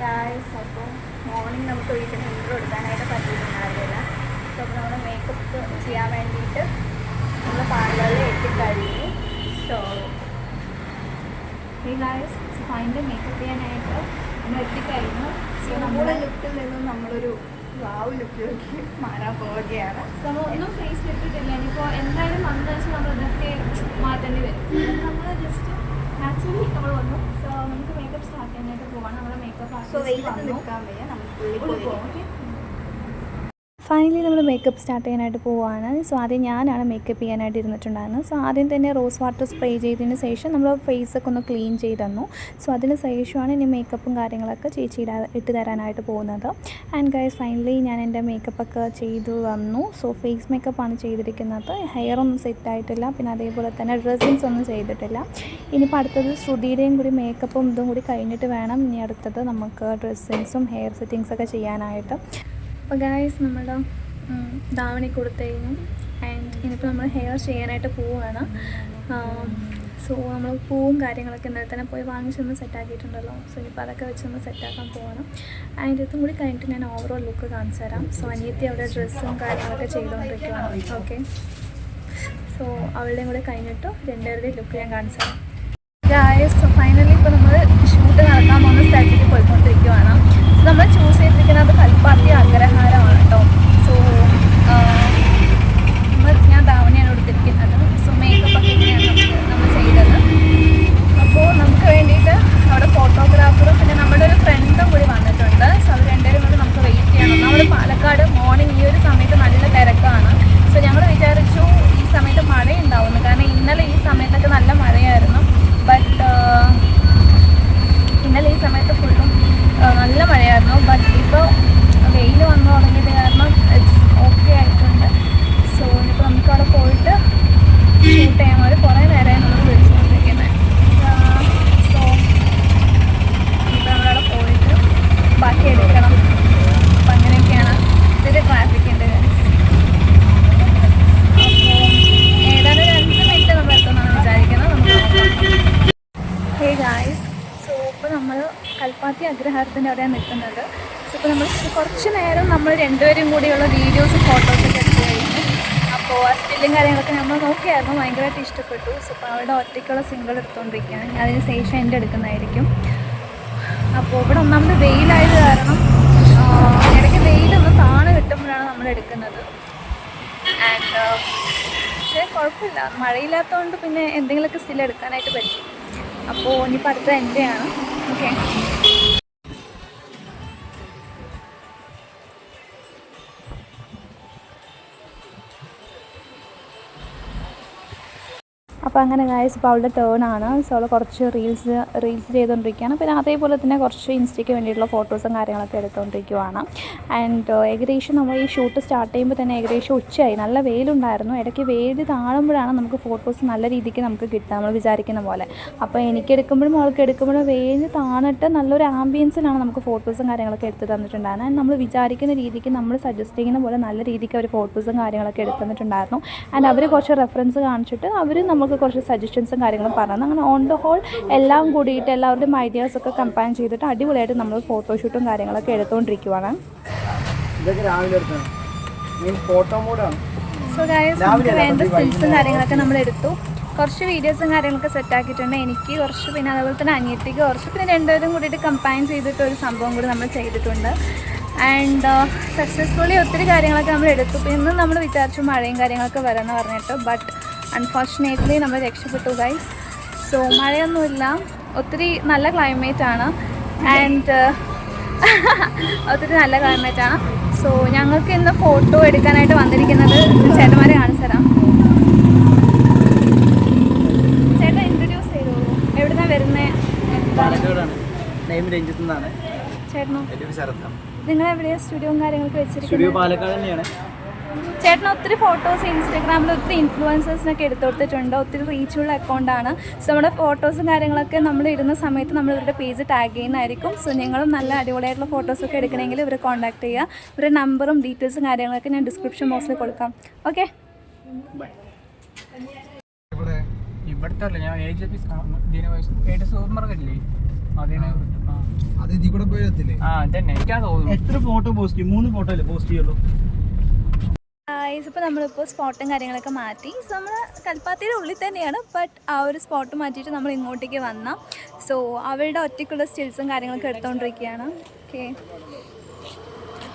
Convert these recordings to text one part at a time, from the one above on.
Guys, അപ്പോൾ morning നമുക്ക് വീട്ടിൽ ഇൻട്രോ എടുക്കാനായിട്ട് പറ്റിയിട്ടുണ്ടായിരുന്നില്ല. സോ അപ്പോൾ നമ്മൾ മേക്കപ്പ് ചെയ്യാൻ വേണ്ടിയിട്ട് നമ്മൾ പാർലറിൽ എത്തിക്കഴിഞ്ഞു. സോ ഗായ്സ്, ഫൈനൽ മേക്കപ്പ് ചെയ്യാനായിട്ട് നമ്മൾ എത്തിക്കഴിഞ്ഞു. സോ നമ്മുടെ ലുക്കിൽ നിന്നും നമ്മളൊരു വാവ് ലുക്കിലേക്ക് മാറാൻ പോവുകയാണ്. സോ ഒന്നും ഫേസ് ഇട്ടിട്ടില്ല. ഇനിയിപ്പോൾ എന്തായാലും വന്നു വെച്ചാൽ നമ്മൾ ഇതൊക്കെ മാറ്റേണ്ടി വരും. നമ്മൾ ജസ്റ്റ് നാച്ചുറലി നമ്മൾ വന്നു. സോ നമുക്ക് മേക്കപ്പ് സ്റ്റാർട്ട് ചെയ്യാനായിട്ട് പോവാണ്. നമ്മുടെ മേക്കപ്പ് ആർട്ടിസ്റ്റ് നിൽക്കാൻ വയ്യ, നമുക്ക് ഓക്കെ. ഫൈനലി നമ്മൾ മേക്കപ്പ് സ്റ്റാർട്ട് ചെയ്യാനായിട്ട് പോവുകയാണ്. സോ ആദ്യം ഞാനാണ് മേക്കപ്പ് ചെയ്യാനായിട്ട് ഇരുന്നിട്ടുണ്ടായിരുന്നത്. സോ ആദ്യം തന്നെ റോസ് വാട്ടർ സ്പ്രേ ചെയ്തതിന് ശേഷം നമ്മൾ ഫേസൊക്കെ ഒന്ന് ക്ലീൻ ചെയ്ത് തന്നു. സോ അതിന് ശേഷമാണ് ഇനി മേക്കപ്പും കാര്യങ്ങളൊക്കെ ചേച്ചി ഇട്ട് തരാനായിട്ട് പോകുന്നത്. ആൻഡ് ഗൈസ്, ഫൈനലി ഞാൻ എൻ്റെ മേക്കപ്പൊക്കെ ചെയ്തു വന്നു. സോ ഫേസ് മേക്കപ്പാണ് ചെയ്തിരിക്കുന്നത്. ഹെയർ ഒന്നും സെറ്റായിട്ടില്ല, പിന്നെ അതേപോലെ തന്നെ ഡ്രസ്സിങ്സ് ഒന്നും ചെയ്തിട്ടില്ല. ഇനിയിപ്പോൾ അടുത്തത് ശ്രുതിയുടെയും കൂടി മേക്കപ്പും ഇതും കൂടി കഴിഞ്ഞിട്ട് വേണം ഇനി അടുത്തത് നമുക്ക് ഡ്രസ്സിങ്സും ഹെയർ സെറ്റിങ്സൊക്കെ ചെയ്യാനായിട്ട്. അപ്പോൾ ഗായ്സ്, നമ്മുടെ ധാവണി കൊടുത്തു കഴിഞ്ഞു. ആൻഡ് ഇനിയിപ്പോൾ നമ്മൾ ഹെയർ ചെയ്യാനായിട്ട് പോവുകയാണ്. സോ നമ്മൾ പൂവും കാര്യങ്ങളൊക്കെ ഇന്നലെ തന്നെ പോയി വാങ്ങിച്ചൊന്ന് സെറ്റാക്കിയിട്ടുണ്ടല്ലോ. സോ ഇനിയിപ്പോൾ അതൊക്കെ വെച്ചൊന്ന് സെറ്റാക്കാൻ പോകണം. ആൻഡ് ഇതും കൂടി കഴിഞ്ഞിട്ട് ഞാൻ ഓവറോൾ ലുക്ക് കാണിച്ചു തരാം. സോ അനിയത്തി അവിടെ ഡ്രസ്സും കാര്യങ്ങളൊക്കെ ചെയ്തുകൊണ്ടിരിക്കുകയാണ്. ഓക്കെ, സോ അവളുടെയും കൂടെ കഴിഞ്ഞിട്ട് രണ്ടുപേരുടെയും ലുക്ക് ഞാൻ കാണിച്ചു തരാം. ഗായ്സ്, ഫൈനലി ഇപ്പോൾ നമ്മൾ ഷൂട്ട് നടക്കാൻ പോകുന്ന സ്ഥലത്തേക്ക് പോയിക്കൊണ്ടിരിക്കുകയാണ്. സോ നമ്മൾ ചൂസ് ചെയ്തിരിക്കുന്നത് കൽപ്പാത്തി അഗ്രഹാരമാണ് കേട്ടോ. സോ ഞാൻ ധാവണിയാണ് എടുത്തിരിക്കുന്നത്. സോ മേക്കപ്പൊക്കെ ഇങ്ങനെയാണ് നമ്മൾ ചെയ്തത്. അപ്പോൾ നമുക്ക് വേണ്ടിയിട്ട് അവിടെ ഫോട്ടോഗ്രാഫറും പിന്നെ നമ്മുടെ ഒരു ഫ്രണ്ടും കൂടി വന്നിട്ടുണ്ട്. സോ അവർ രണ്ടുപേരും കൂടി നമുക്ക് വെയിറ്റ് ചെയ്യണം. നമ്മൾ പാലക്കാട് മോർണിംഗ് ഈ ഒരു സമയത്ത് നല്ല തിരക്കാണ്. സോ ഞങ്ങൾ വിചാരിച്ചു ഈ സമയത്ത് മഴയുണ്ടാവുന്നു, കാരണം ഇന്നലെ ഈ സമയത്തൊക്കെ നല്ല മഴയായിരുന്നു. ബട്ട് ഇന്നലെ ഈ സമയത്ത് ഫുള്ളും നല്ല മഴയായിരുന്നു. ബട്ട് ഇപ്പോൾ വെയിൽ വന്നു തുടങ്ങിയത് കാരണം ഇറ്റ്സ് ഓക്കെ ആയിട്ടുണ്ട്. സോ ഇനിയിപ്പോൾ നമുക്ക് അവിടെ പോയിട്ട് ഷൂട്ട് ചെയ്യാൻ വേണ്ടി കുറേ നേരമായി നമ്മൾ വിളിച്ചുകൊണ്ടിരിക്കുന്നത്. സോ ഇപ്പോൾ നമ്മളവിടെ പോയിട്ട് ബാക്കി എടുക്കണം. അപ്പം അങ്ങനെയൊക്കെയാണ് ഇതിൻ്റെ ട്രാഫിക് ഉണ്ട്. അപ്പോൾ ഏതാണ്ട് 2 മിനിറ്റ് നമ്മൾ എത്തുമെന്നാണ് വിചാരിക്കുന്നത്. നമുക്ക് ഹേ ഗായ്സ്, സോ ഇപ്പോൾ നമ്മൾ കൽപ്പാത്തി അഗ്രഹാരത്തിൻ്റെ അവിടെയാണ് നിൽക്കുന്നത്. സോ ഇപ്പോൾ നമ്മൾ കുറച്ച് നേരം നമ്മൾ രണ്ടുപേരും കൂടിയുള്ള വീഡിയോസും ഫോട്ടോസൊക്കെ എടുത്ത് കഴിഞ്ഞു. അപ്പോൾ ആ സ്റ്റില്ലും കാര്യങ്ങളൊക്കെ നമ്മൾ നോക്കിയായിരുന്നു, ഭയങ്കരമായിട്ട് ഇഷ്ടപ്പെട്ടു. സോ ഇപ്പോൾ അവിടെ ഒറ്റയ്ക്കുള്ള സിംഗിൾ എടുത്തുകൊണ്ടിരിക്കുകയാണ്. അതിന് ശേഷം എൻ്റെ എടുക്കുന്നതായിരിക്കും. അപ്പോൾ ഇവിടെ ഒന്നാമത് വെയിലായത് കാരണം ഇടയ്ക്ക് വെയിലൊന്ന് താണു കിട്ടുമ്പോഴാണ് നമ്മൾ എടുക്കുന്നത്. ആൻഡ് പക്ഷേ കുഴപ്പമില്ല, മഴയില്ലാത്തതുകൊണ്ട് പിന്നെ എന്തെങ്കിലുമൊക്കെ സ്റ്റിൽ എടുക്കാനായിട്ട് പറ്റും. അപ്പോൾ ഇനിയിപ്പോൾ അടുത്ത എൻ്റെയാണ്. ഓക്കെ, അപ്പോൾ അങ്ങനെ ഗായ്സ്, ഇപ്പോൾ അവളുടെ ടേണാണ്. സോ അവൾ കുറച്ച് റീൽസ് ചെയ്തുകൊണ്ടിരിക്കുകയാണ്. പിന്നെ അതേപോലെ തന്നെ കുറച്ച് ഇൻസ്റ്റയ്ക്ക് വേണ്ടിയിട്ടുള്ള ഫോട്ടോസും കാര്യങ്ങളൊക്കെ എടുത്തുകൊണ്ടിരിക്കുകയാണ്. ആൻഡ് ഏകദേശം നമ്മൾ ഈ ഷൂട്ട് സ്റ്റാർട്ട് ചെയ്യുമ്പോൾ തന്നെ ഏകദേശം ഉച്ചയായി. നല്ല വെയിലുണ്ടായിരുന്നു. ഇടയ്ക്ക് വെയിൽ താഴുമ്പോഴാണ് നമുക്ക് ഫോട്ടോസ് നല്ല രീതിക്ക് നമുക്ക് കിട്ടുക, നമ്മൾ വിചാരിക്കുന്ന പോലെ. അപ്പോൾ എനിക്കെടുക്കുമ്പോഴും അവൾക്ക് എടുക്കുമ്പോഴും വെയിൽ താണിട്ട് നല്ലൊരു ആംബിയൻസിലാണ് നമുക്ക് ഫോട്ടോസും കാര്യങ്ങളൊക്കെ എടുത്ത് തന്നിട്ടുണ്ടായിരുന്നു. ആൻഡ് നമ്മൾ വിചാരിക്കുന്ന രീതിക്ക് നമ്മൾ സജസ്റ്റ് ചെയ്യുന്ന പോലെ നല്ല രീതിക്ക് അവർ ഫോട്ടോസും കാര്യങ്ങളൊക്കെ എടുത്ത് തന്നിട്ടുണ്ടായിരുന്നു. ആൻഡ് അവർ കുറച്ച് റെഫറൻസ് കാണിച്ചിട്ട് അവർ നമുക്ക് കുറച്ച് സജഷൻസും കാര്യങ്ങളും പറഞ്ഞു. അങ്ങനെ ഓൺ ദ ഹോൾ എല്ലാം കൂടിയിട്ട് എല്ലാവരുടെയും ഐഡിയാസൊക്കെ കമ്പൈൻ ചെയ്തിട്ട് അടിപൊളിയായിട്ട് നമ്മൾ ഫോട്ടോഷൂട്ടും കാര്യങ്ങളൊക്കെ എടുത്തുകൊണ്ടിരിക്കുവാണ്. സോ ഗായ്സ്, നമുക്ക് വേണ്ട സ്റ്റിൽസും കാര്യങ്ങളൊക്കെ നമ്മൾ എടുത്തു. കുറച്ച് വീഡിയോസും കാര്യങ്ങളൊക്കെ സെറ്റാക്കിയിട്ടുണ്ട്. എനിക്ക് കുറച്ച്, പിന്നെ അതുപോലെ തന്നെ അനിയത്തിക്ക് കുറച്ച്, പിന്നെ രണ്ടുപേരും കൂടിയിട്ട് കമ്പൈൻ ചെയ്തിട്ട് ഒരു സംഭവം കൂടി നമ്മൾ ചെയ്തിട്ടുണ്ട്. ആൻഡ് സക്സസ്ഫുള്ളി ഒത്തിരി കാര്യങ്ങളൊക്കെ നമ്മൾ എടുത്തു. പിന്നെ നമ്മൾ വിചാരിച്ചു മഴയും കാര്യങ്ങളൊക്കെ വരാമെന്ന് പറഞ്ഞിട്ട്, ബട്ട് അൺഫോർച്ചുനേറ്റ്ലി നമ്മൾ രക്ഷപ്പെട്ടു ഗൈസ്. സോ മഴയൊന്നുമില്ല, ഒത്തിരി നല്ല ക്ലൈമറ്റാണ്. ആൻഡ് ഒത്തിരി നല്ല ക്ലൈമറ്റാണ്. സോ ഞങ്ങൾക്ക് ഇന്ന് ഫോട്ടോ എടുക്കാനായിട്ട് വന്നിരിക്കുന്നത് ചേട്ടന്മാരെ കാണിച്ചു തരാം. ചേട്ടൻ ഇൻട്രൊഡ്യൂസ് ചെയ്തോളൂ, എവിടുന്നാണ് വരുന്നത്? ചേട്ടനോ? നിങ്ങൾ എവിടെയാണ് സ്റ്റുഡിയോയും കാര്യങ്ങളൊക്കെ വെച്ചിരിക്കുന്നത്? ചേട്ടൻ ഒത്തിരി ഫോട്ടോസ് ഇൻസ്റ്റാഗ്രാമിൽ ഒത്തിരി ഇൻഫ്ലുവൻസേഴ്സിനൊക്കെ എടുത്തു കൊടുത്തിട്ടുണ്ട്. ഒത്തിരി റീച്ചുള്ള അക്കൗണ്ടാണ്. സോ നമ്മുടെ ഫോട്ടോസും കാര്യങ്ങളൊക്കെ നമ്മൾ ഇടുന്ന സമയത്ത് നമ്മൾ ഇവരുടെ പേജ് ടാഗ് ചെയ്യുന്നതായിരിക്കും. സോ നിങ്ങളും നല്ല അടിപൊളിയായിട്ടുള്ള ഫോട്ടോസൊക്കെ എടുക്കണമെങ്കിൽ ഇവരെ കോൺടാക്ട് ചെയ്യുക. ഇവരുടെ നമ്പറും ഡീറ്റെയിൽസും കാര്യങ്ങളൊക്കെ ഞാൻ ഡിസ്ക്രിപ്ഷൻ ബോക്സിൽ കൊടുക്കാം. ഓക്കെ, ഇവിടുത്തെ ഞാൻ സൂപ്പർ മാർക്കറ്റില്ലേ അത് ഇതിൽ കൂടെ പോയി എത്തില്ലേ? എത്ര ഫോട്ടോ പോസ്റ്റ് ചെയ്യും? 3 ഫോട്ടോ അല്ലേ പോസ്റ്റ് ചെയ്യുള്ളൂ? ഇപ്പോൾ നമ്മളിപ്പോൾ സ്പോട്ടും കാര്യങ്ങളൊക്കെ മാറ്റി. സോ നമ്മൾ കൽപ്പാത്തിയുടെ ഉള്ളിൽ തന്നെയാണ്, ബട്ട് ആ ഒരു സ്പോട്ട് മാറ്റിയിട്ട് നമ്മൾ ഇങ്ങോട്ടേക്ക് വന്ന. സോ അവരുടെ ഒറ്റയ്ക്കുള്ള സ്റ്റിൽസും കാര്യങ്ങളൊക്കെ എടുത്തുകൊണ്ടിരിക്കുകയാണ്. ഓക്കെ,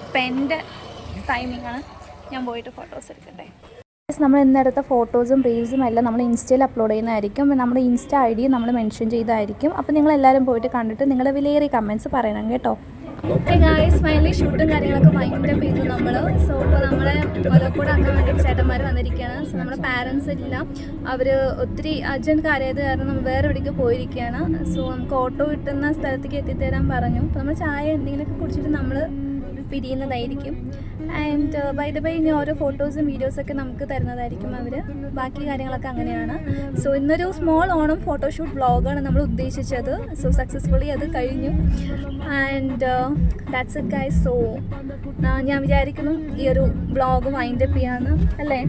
ഇപ്പം എൻ്റെ ടൈമിങ്ങാണ്, ഞാൻ പോയിട്ട് ഫോട്ടോസ് എടുക്കട്ടെ. നമ്മൾ ഇന്നെടുത്ത ഫോട്ടോസും റീൽസും എല്ലാം നമ്മൾ ഇൻസ്റ്റയിൽ അപ്ലോഡ് ചെയ്യുന്നതായിരിക്കും. നമ്മുടെ ഇൻസ്റ്റ ID നമ്മൾ മെൻഷൻ ചെയ്തായിരിക്കും. അപ്പോൾ നിങ്ങളെല്ലാവരും പോയിട്ട് കണ്ടിട്ട് നിങ്ങളുടെ വിലയേറിയ കമൻറ്റ്സ് പറയണം കേട്ടോ. ഓക്കെ ഗായ്സ്, ഫൈനലി ഷൂട്ടും കാര്യങ്ങളൊക്കെ ഭയങ്കര ചെയ്തു നമ്മൾ. സോ ഇപ്പോൾ നമ്മളെ ഒലക്കൂടെ ആക്കാൻ വേണ്ടിയിട്ട് ചേട്ടന്മാർ വന്നിരിക്കുകയാണ്. സോ നമ്മുടെ പാരൻസ് എല്ലാം അവർ ഒത്തിരി അർജൻറ്റ് കാര്യമായത് കാരണം നമ്മൾ വേറെ എവിടേക്ക് പോയിരിക്കുകയാണ്. സോ നമുക്ക് ഓട്ടോ കിട്ടുന്ന സ്ഥലത്തേക്ക് എത്തിത്തരാൻ പറഞ്ഞു. അപ്പോൾ നമ്മൾ ചായ എന്തെങ്കിലുമൊക്കെ കുടിച്ചിട്ട് നമ്മൾ പിരിയുന്നതായിരിക്കും. ആൻഡ് ബൈ ദ ബൈ ഇനി ഓരോ ഫോട്ടോസും വീഡിയോസൊക്കെ നമുക്ക് തരുന്നതായിരിക്കും അവർ. ബാക്കി കാര്യങ്ങളൊക്കെ അങ്ങനെയാണ്. സോ ഇന്നൊരു സ്മോൾ ഓണം ഫോട്ടോഷൂട്ട് വ്ളോഗാണ് നമ്മൾ ഉദ്ദേശിച്ചത്. സോ സക്സസ്ഫുള്ളി അത് കഴിഞ്ഞു. And that's it guys. So ഞാൻ വിചാരിക്കുന്നു ഈ ഒരു വ്ളോഗ് വൈൻഡ് അപ്പ് ചെയ്യാന്ന് അല്ലേ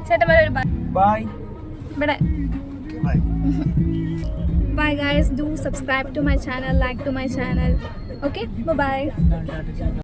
ചേട്ടന്മാരൊരു ബൈ ഇവിടെ. Bye guys, do subscribe to my channel, like to my channel. Okay, bye bye.